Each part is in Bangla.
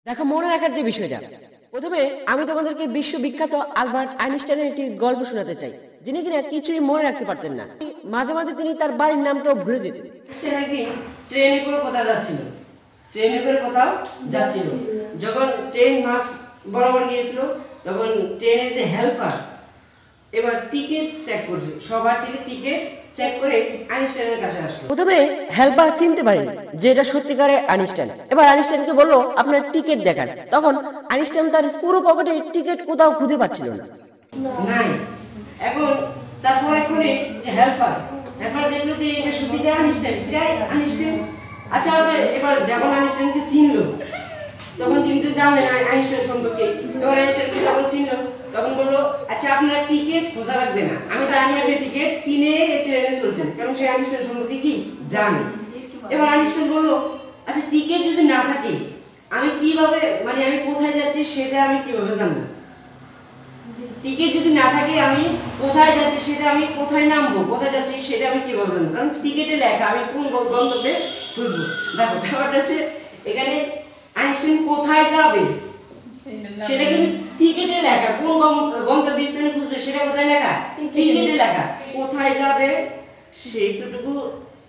দেখো মনে রাখার যে বিষয়টা, প্রথমে আমি তোমাদেরকে বিশ্ববিখ্যাত আলবার্ট আইনস্টাইনের একটি গল্প শোনাতে চাই, যিনি কিনা কিছুই মনে রাখতে পারতেন না। মাঝে মাঝে তিনি তার বাড়ির নামটাও ভুলে যেতেন। সে একদিন ট্রেনে করে কোথাও যাচ্ছিল, ট্রেনে করে কোথাও যাচ্ছিল। যখন ট্রেন মাস বরাবর গিয়েছিল, তখন ট্রেনের যে হেল্পার এবার টিকিট চেক করছে, সবার থেকে টিকিট চেক করে আইনস্টাইনের কাছে আসলো। প্রথমে হেল্পার চিনতে পারেনি যে এটা সত্যিকারে আইনস্টাইন। এবার আইনস্টাইনকে বললো আপনার টিকিট দেখান। তখন আইনস্টাইন তার পুরো পকেটে টিকিট কোথাও খুঁজে পাচ্ছিল না। নাই। এখন তারপর এখানে যে হেল্পার হেল্পার দেখলো যে এটা সত্যিকার আইনস্টাইন, এটাই আইনস্টাইন। আচ্ছা এবার যখন আইনস্টাইনকে চিনলো, তখন তিনি তো জানেন আইনস্টাইন সম্পর্কে। এবার আইনস্টাইনকে যখন চিনলো, তখন বললো আচ্ছা আপনার টিকিট খোঁজা লাগবে না, আমি জানি আপনি টিকিট কিনে ট্রেনে চলছেন, কারণ সে আইনস্টাইন সম্পর্কে কি জানে। এবার আইনস্টাইন বললো আচ্ছা টিকিট যদি না থাকে আমি কিভাবে, মানে আমি কোথায় যাচ্ছি সেটা আমি কিভাবে জানবো? টিকিট যদি না থাকে আমি কোথায় যাচ্ছি সেটা, আমি কোথায় নামবো, কোথায় যাচ্ছি সেটা আমি কিভাবে জানবো? কারণ টিকিটে লেখা, আমি কোন গন্তব্যে খুঁজবো। দেখো ব্যাপারটা হচ্ছে এখানে আইনস্টাইন কোথায় যাবে সেটা কিন্তু টিকিটে লেখা, কোন গন্তব্যে স্থানে খুঁজবে সেটা কোথায় লেখা? টিকিটে লেখা। কোথায় যাবে সেইটুকু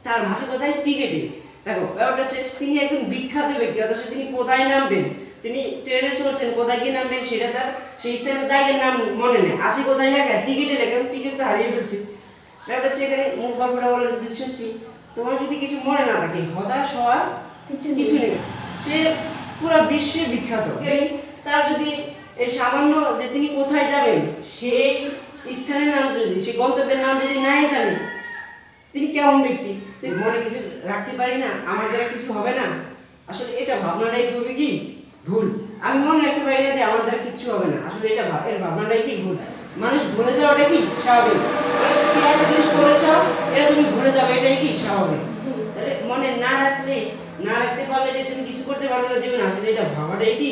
তার ভাষা কোথায়? টিকিটে। দেখো ব্যাপারটা হচ্ছে তিনি একজন বিখ্যাত ব্যক্তি, অথচ তিনি কোথায় নামবেন, তিনি ট্রেনে চলছেন, কোথায় গিয়ে নামবেন সেটা তার সেই স্থানের জায়গার নাম মনে নেই, আসি কোথায় লেখা? টিকিটে লেখা। টিকিট তো হারিয়ে ফেলছি। ব্যাপারটা হচ্ছে এখানে মূল গল্পটা বলার উদ্দেশ্য হচ্ছে তোমার যদি কিছু মনে না থাকে, হতাশ হওয়ার কিছু নেই। সে পুরো বিশ্বে বিখ্যাত, তার যদি এই সামান্য যে তিনি কোথায় যাবেন সেই স্থানের নাম যদি, সেই গন্তব্যের নাম যদি নাই জানে, তিনি কেমন ব্যক্তি? মনে কিছু রাখতে পারি না, আমার দ্বারা কিছু হবে না, আসলে এটা ভাবনাটাই খুবই কি ভুল। আমি মনে রাখতে পারি না যে আমার দ্বারা কিচ্ছু হবে না, আসলে এটা এর ভাবনাটাই কি ভুল। মানুষ ভুলে যাওয়াটা কি স্বাভাবিক। মানুষ কি একটা জিনিস করেছ এটা তুমি ভুলে যাবে, এটাই কি স্বাভাবিক। তাহলে মনে না রাখতে পারলে যে তুমি কিছু করতে পারবে না জীবনে, আসলে এটা ভাবাটাই কি